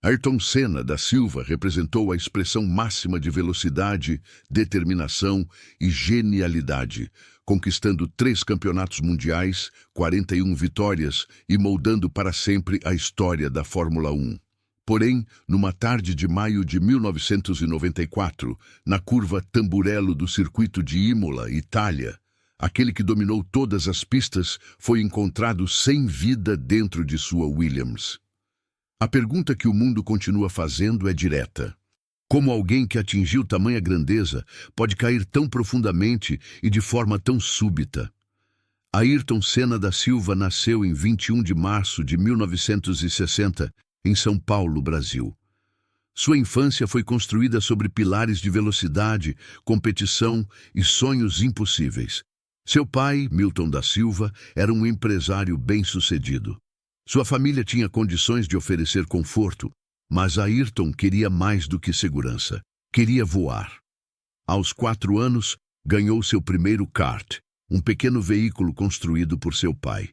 Ayrton Senna da Silva representou a expressão máxima de velocidade, determinação e genialidade, conquistando 3 campeonatos mundiais, 41 vitórias e moldando para sempre a história da Fórmula 1. Porém, numa tarde de maio de 1994, na curva Tamburello do circuito de Imola, Itália, aquele que dominou todas as pistas foi encontrado sem vida dentro de sua Williams. A pergunta que o mundo continua fazendo é direta. Como alguém que atingiu tamanha grandeza pode cair tão profundamente e de forma tão súbita? Ayrton Senna da Silva nasceu em 21 de março de 1960, em São Paulo, Brasil. Sua infância foi construída sobre pilares de velocidade, competição e sonhos impossíveis. Seu pai, Milton da Silva, era um empresário bem-sucedido. Sua família tinha condições de oferecer conforto, mas Ayrton queria mais do que segurança. Queria voar. Aos 4 anos, ganhou seu primeiro kart, um pequeno veículo construído por seu pai.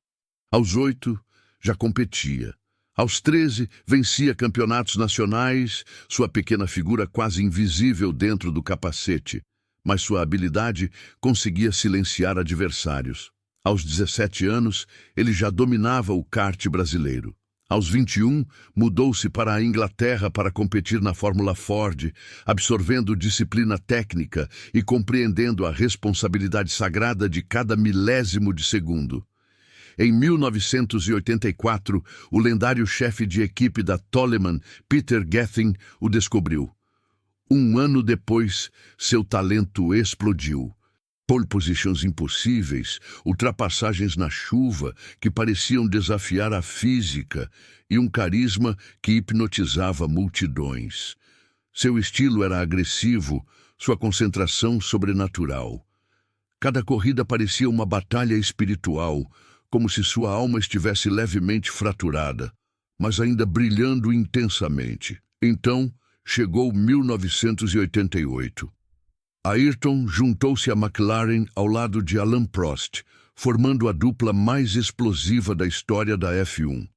Aos 8, já competia. Aos 13, vencia campeonatos nacionais, sua pequena figura quase invisível dentro do capacete, mas sua habilidade conseguia silenciar adversários. Aos 17 anos, ele já dominava o kart brasileiro. Aos 21, mudou-se para a Inglaterra para competir na Fórmula Ford, absorvendo disciplina técnica e compreendendo a responsabilidade sagrada de cada milésimo de segundo. Em 1984, o lendário chefe de equipe da Toleman, Peter Gethin, o descobriu. Um ano depois, seu talento explodiu. Pole positions impossíveis, ultrapassagens na chuva que pareciam desafiar a física e um carisma que hipnotizava multidões. Seu estilo era agressivo, sua concentração sobrenatural. Cada corrida parecia uma batalha espiritual, como se sua alma estivesse levemente fraturada, mas ainda brilhando intensamente. Então, chegou 1988. Ayrton juntou-se à McLaren ao lado de Alain Prost, formando a dupla mais explosiva da história da F1.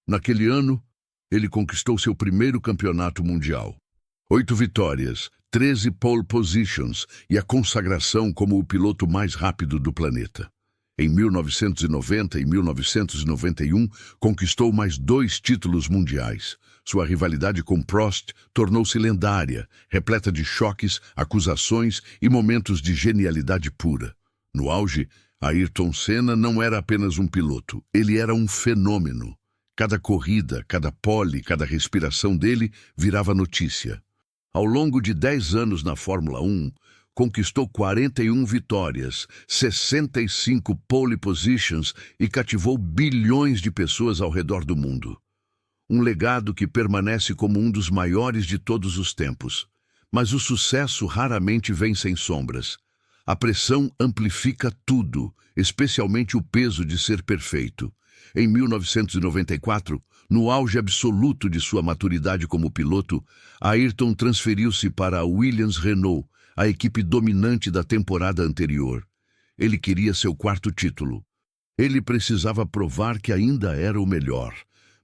Naquele ano, ele conquistou seu primeiro campeonato mundial. 8 vitórias, 13 pole positions e a consagração como o piloto mais rápido do planeta. Em 1990 e 1991, conquistou mais 2 títulos mundiais. Sua rivalidade com Prost tornou-se lendária, repleta de choques, acusações e momentos de genialidade pura. No auge, Ayrton Senna não era apenas um piloto, ele era um fenômeno. Cada corrida, cada pole, cada respiração dele virava notícia. Ao longo de 10 anos na Fórmula 1, conquistou 41 vitórias, 65 pole positions e cativou bilhões de pessoas ao redor do mundo. Um legado que permanece como um dos maiores de todos os tempos. Mas o sucesso raramente vem sem sombras. A pressão amplifica tudo, especialmente o peso de ser perfeito. Em 1994, no auge absoluto de sua maturidade como piloto, Ayrton transferiu-se para a Williams-Renault, a equipe dominante da temporada anterior. Ele queria seu 4º título. Ele precisava provar que ainda era o melhor.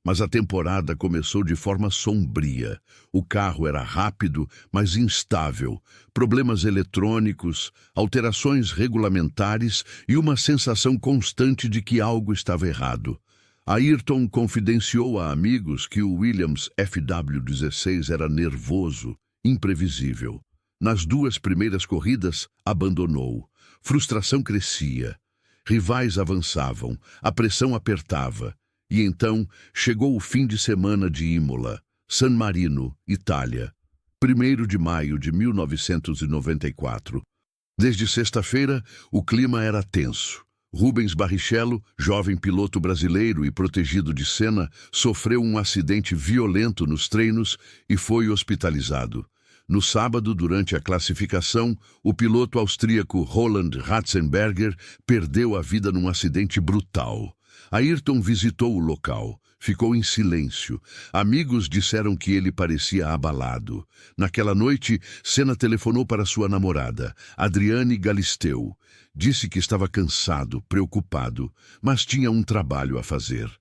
Mas a temporada começou de forma sombria. O carro era rápido, mas instável. Problemas eletrônicos, alterações regulamentares e uma sensação constante de que algo estava errado. Ayrton confidenciou a amigos que o Williams FW16 era nervoso, imprevisível. Nas 2 primeiras corridas, abandonou. Frustração crescia. Rivais avançavam, a pressão apertava. E então chegou o fim de semana de Imola, San Marino, Itália, 1º de maio de 1994. Desde sexta-feira, o clima era tenso. Rubens Barrichello, jovem piloto brasileiro e protegido de Senna, sofreu um acidente violento nos treinos e foi hospitalizado. No sábado, durante a classificação, o piloto austríaco Roland Ratzenberger perdeu a vida num acidente brutal. Ayrton visitou o local. Ficou em silêncio. Amigos disseram que ele parecia abalado. Naquela noite, Senna telefonou para sua namorada, Adriane Galisteu. Disse que estava cansado, preocupado, mas tinha um trabalho a fazer.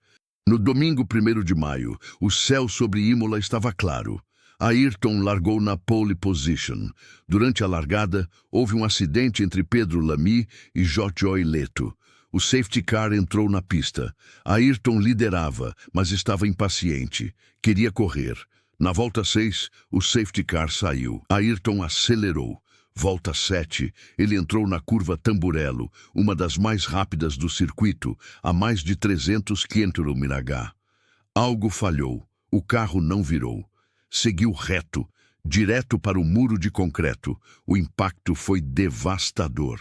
No domingo 1º de maio, o céu sobre Imola estava claro. Ayrton largou na pole position. Durante a largada, houve um acidente entre Pedro Lamy e Jojoy Leto. O safety car entrou na pista. Ayrton liderava, mas estava impaciente. Queria correr. Na volta 6, o safety car saiu. Ayrton acelerou. Volta 7, ele entrou na curva Tamburello, uma das mais rápidas do circuito, a mais de 300 km/h. Algo falhou. O carro não virou. Seguiu reto, direto para o muro de concreto. O impacto foi devastador.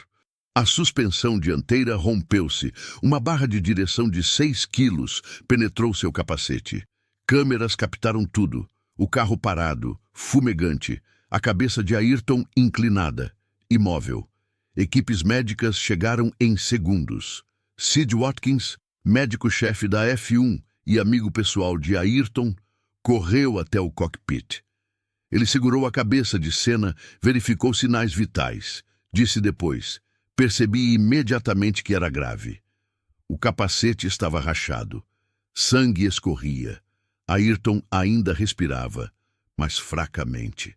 A suspensão dianteira rompeu-se. Uma barra de direção de 6 quilos penetrou seu capacete. Câmeras captaram tudo. O carro parado, fumegante. A cabeça de Ayrton inclinada, imóvel. Equipes médicas chegaram em segundos. Sid Watkins, médico-chefe da F1 e amigo pessoal de Ayrton, correu até o cockpit. Ele segurou a cabeça de Senna, verificou sinais vitais. Disse depois: "Percebi imediatamente que era grave." O capacete estava rachado. Sangue escorria. Ayrton ainda respirava, mas fracamente.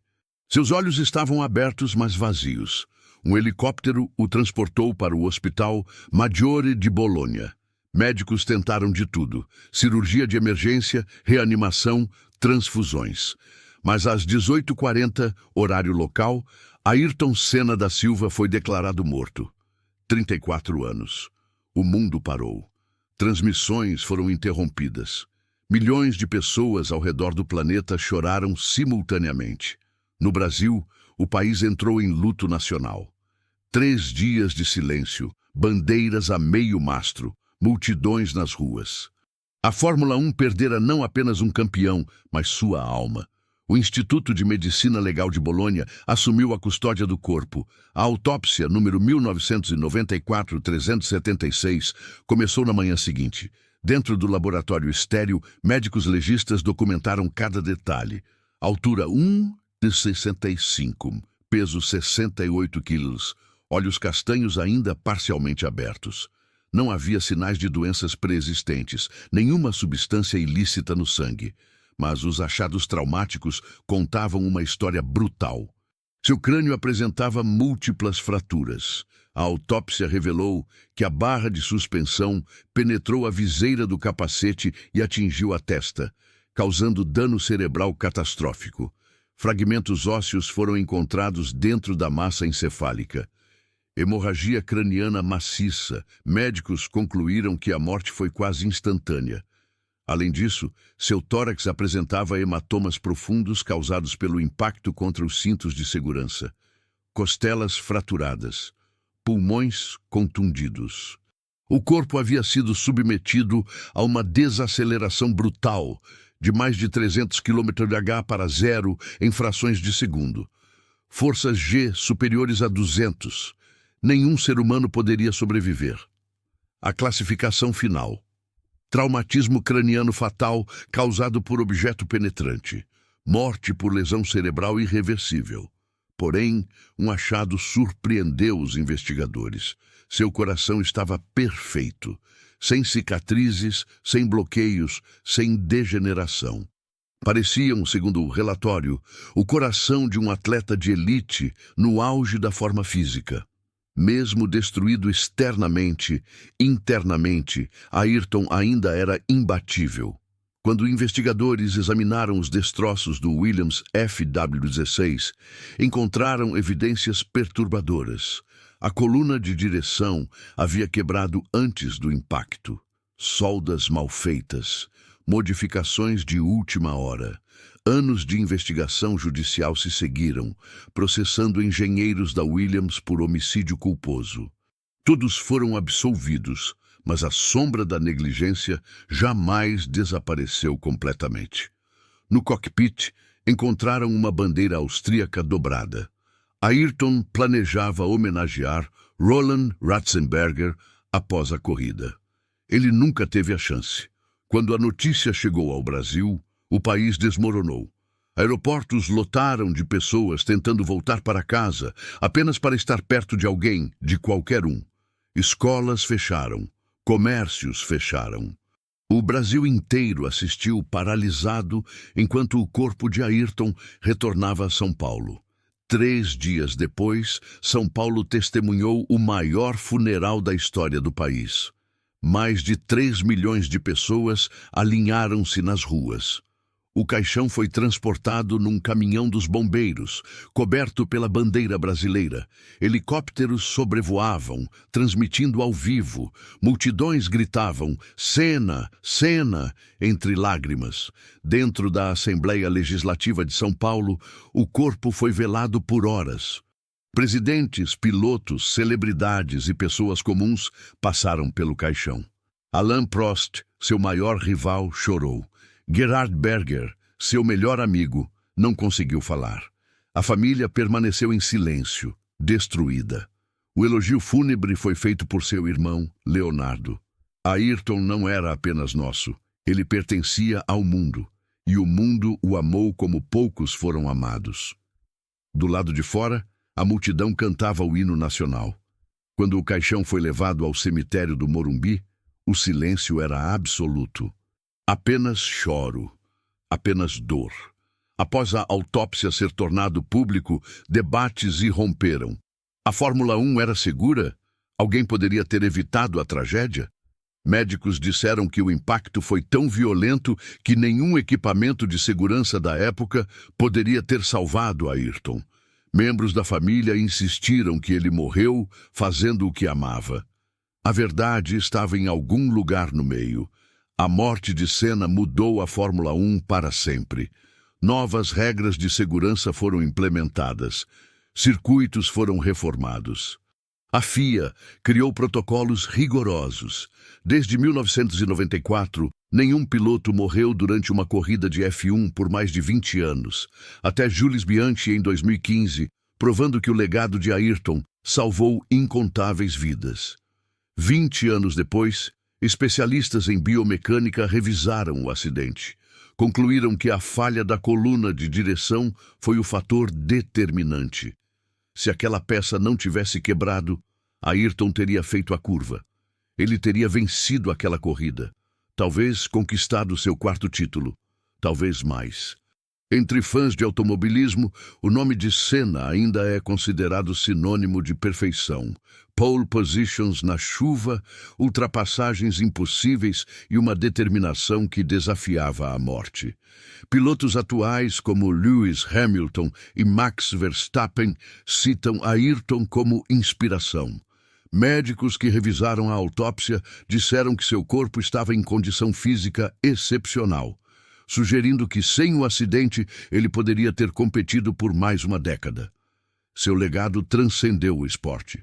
Seus olhos estavam abertos, mas vazios. Um helicóptero o transportou para o Hospital Maggiore di Bologna. Médicos tentaram de tudo: cirurgia de emergência, reanimação, transfusões. Mas às 18h40, horário local, Ayrton Senna da Silva foi declarado morto. 34 anos. O mundo parou. Transmissões foram interrompidas. Milhões de pessoas ao redor do planeta choraram simultaneamente. No Brasil, o país entrou em luto nacional. 3 dias de silêncio, bandeiras a meio mastro, multidões nas ruas. A Fórmula 1 perdera não apenas um campeão, mas sua alma. O Instituto de Medicina Legal de Bolonha assumiu a custódia do corpo. A autópsia número 1994-376 começou na manhã seguinte. Dentro do laboratório estéril, médicos legistas documentaram cada detalhe. Altura 1,65, peso 68 quilos, olhos castanhos ainda parcialmente abertos. Não havia sinais de doenças pré-existentes, nenhuma substância ilícita no sangue. Mas os achados traumáticos contavam uma história brutal. Seu crânio apresentava múltiplas fraturas. A autópsia revelou que a barra de suspensão penetrou a viseira do capacete e atingiu a testa, causando dano cerebral catastrófico. Fragmentos ósseos foram encontrados dentro da massa encefálica. Hemorragia craniana maciça. Médicos concluíram que a morte foi quase instantânea. Além disso, seu tórax apresentava hematomas profundos causados pelo impacto contra os cintos de segurança. Costelas fraturadas. Pulmões contundidos. O corpo havia sido submetido a uma desaceleração brutal, de mais de 300 km/h para zero em frações de segundo. Forças G superiores a 200. Nenhum ser humano poderia sobreviver. A classificação final. Traumatismo craniano fatal causado por objeto penetrante. Morte por lesão cerebral irreversível. Porém, um achado surpreendeu os investigadores. Seu coração estava perfeito, sem cicatrizes, sem bloqueios, sem degeneração. Pareciam, segundo o relatório, o coração de um atleta de elite no auge da forma física. Mesmo destruído externamente, internamente, Ayrton ainda era imbatível. Quando investigadores examinaram os destroços do Williams FW16, encontraram evidências perturbadoras. A coluna de direção havia quebrado antes do impacto. Soldas mal feitas, modificações de última hora. Anos de investigação judicial se seguiram, processando engenheiros da Williams por homicídio culposo. Todos foram absolvidos, mas a sombra da negligência jamais desapareceu completamente. No cockpit, encontraram uma bandeira austríaca dobrada. Ayrton planejava homenagear Roland Ratzenberger após a corrida. Ele nunca teve a chance. Quando a notícia chegou ao Brasil, o país desmoronou. Aeroportos lotaram de pessoas tentando voltar para casa apenas para estar perto de alguém, de qualquer um. Escolas fecharam. Comércios fecharam. O Brasil inteiro assistiu paralisado enquanto o corpo de Ayrton retornava a São Paulo. 3 dias depois, São Paulo testemunhou o maior funeral da história do país. Mais de 3 milhões de pessoas alinharam-se nas ruas. O caixão foi transportado num caminhão dos bombeiros, coberto pela bandeira brasileira. Helicópteros sobrevoavam, transmitindo ao vivo. Multidões gritavam "Senna, Senna!" entre lágrimas. Dentro da Assembleia Legislativa de São Paulo, o corpo foi velado por horas. Presidentes, pilotos, celebridades e pessoas comuns passaram pelo caixão. Alain Prost, seu maior rival, chorou. Gerhard Berger, seu melhor amigo, não conseguiu falar. A família permaneceu em silêncio, destruída. O elogio fúnebre foi feito por seu irmão, Leonardo. Ayrton não era apenas nosso, ele pertencia ao mundo, e o mundo o amou como poucos foram amados. Do lado de fora, a multidão cantava o hino nacional. Quando o caixão foi levado ao cemitério do Morumbi, o silêncio era absoluto. Apenas choro, apenas dor. Após a autópsia ser tornado público, debates irromperam. A Fórmula 1 era segura? Alguém poderia ter evitado a tragédia? Médicos disseram que o impacto foi tão violento que nenhum equipamento de segurança da época poderia ter salvado Ayrton. Membros da família insistiram que ele morreu fazendo o que amava. A verdade estava em algum lugar no meio. A morte de Senna mudou a Fórmula 1 para sempre. Novas regras de segurança foram implementadas. Circuitos foram reformados. A FIA criou protocolos rigorosos. Desde 1994, nenhum piloto morreu durante uma corrida de F1 por mais de 20 anos, até Jules Bianchi em 2015, provando que o legado de Ayrton salvou incontáveis vidas. 20 anos depois, especialistas em biomecânica revisaram o acidente. Concluíram que a falha da coluna de direção foi o fator determinante. Se aquela peça não tivesse quebrado, Ayrton teria feito a curva. Ele teria vencido aquela corrida. Talvez conquistado seu 4º título. Talvez mais. Entre fãs de automobilismo, o nome de Senna ainda é considerado sinônimo de perfeição. Pole positions na chuva, ultrapassagens impossíveis e uma determinação que desafiava a morte. Pilotos atuais como Lewis Hamilton e Max Verstappen citam Ayrton como inspiração. Médicos que revisaram a autópsia disseram que seu corpo estava em condição física excepcional, sugerindo que sem o acidente ele poderia ter competido por mais uma década. Seu legado transcendeu o esporte.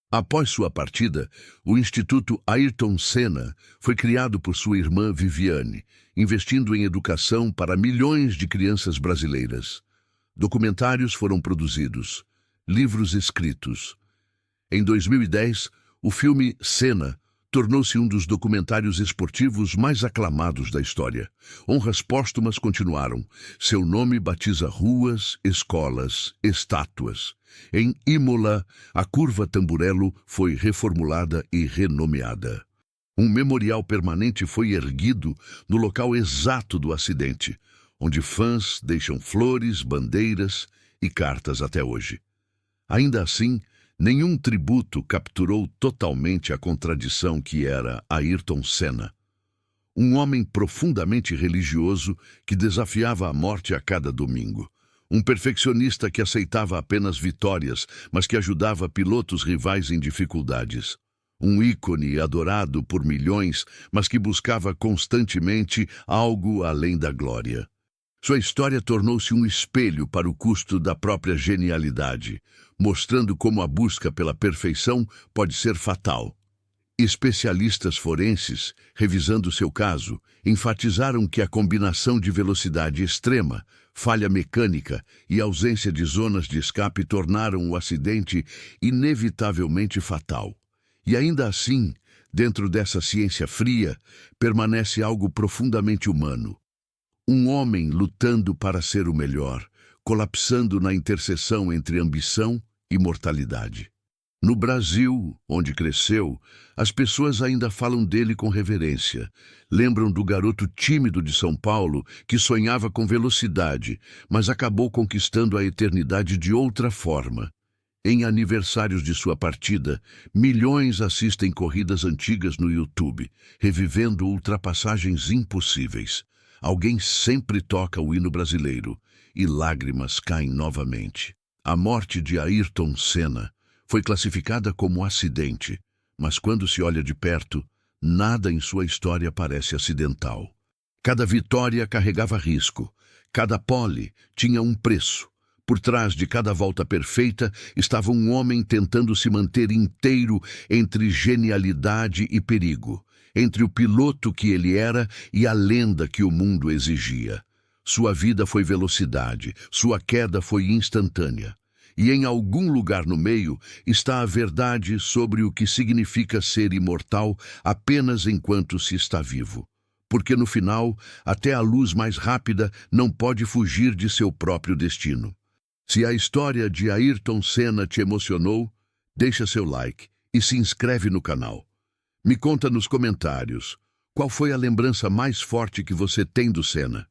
Após sua partida, o Instituto Ayrton Senna foi criado por sua irmã Viviane, investindo em educação para milhões de crianças brasileiras. Documentários foram produzidos, livros escritos. Em 2010, o filme Senna tornou-se um dos documentários esportivos mais aclamados da história. Honras póstumas continuaram. Seu nome batiza ruas, escolas, estátuas. Em Imola, a curva Tamburello foi reformulada e renomeada. Um memorial permanente foi erguido no local exato do acidente, onde fãs deixam flores, bandeiras e cartas até hoje. Ainda assim, nenhum tributo capturou totalmente a contradição que era Ayrton Senna. Um homem profundamente religioso que desafiava a morte a cada domingo. Um perfeccionista que aceitava apenas vitórias, mas que ajudava pilotos rivais em dificuldades. Um ícone adorado por milhões, mas que buscava constantemente algo além da glória. Sua história tornou-se um espelho para o custo da própria genialidade, mostrando como a busca pela perfeição pode ser fatal. Especialistas forenses, revisando seu caso, enfatizaram que a combinação de velocidade extrema, falha mecânica e ausência de zonas de escape tornaram o acidente inevitavelmente fatal. E ainda assim, dentro dessa ciência fria, permanece algo profundamente humano. Um homem lutando para ser o melhor, colapsando na interseção entre ambição e mortalidade. No Brasil, onde cresceu, as pessoas ainda falam dele com reverência. Lembram do garoto tímido de São Paulo que sonhava com velocidade, mas acabou conquistando a eternidade de outra forma. Em aniversários de sua partida, milhões assistem corridas antigas no YouTube, revivendo ultrapassagens impossíveis. Alguém sempre toca o hino brasileiro e lágrimas caem novamente. A morte de Ayrton Senna foi classificada como acidente, mas quando se olha de perto, nada em sua história parece acidental. Cada vitória carregava risco, cada pole tinha um preço. Por trás de cada volta perfeita estava um homem tentando se manter inteiro entre genialidade e perigo, entre o piloto que ele era e a lenda que o mundo exigia. Sua vida foi velocidade, sua queda foi instantânea. E em algum lugar no meio está a verdade sobre o que significa ser imortal apenas enquanto se está vivo. Porque no final, até a luz mais rápida não pode fugir de seu próprio destino. Se a história de Ayrton Senna te emocionou, deixa seu like e se inscreve no canal. Me conta nos comentários, qual foi a lembrança mais forte que você tem do Senna?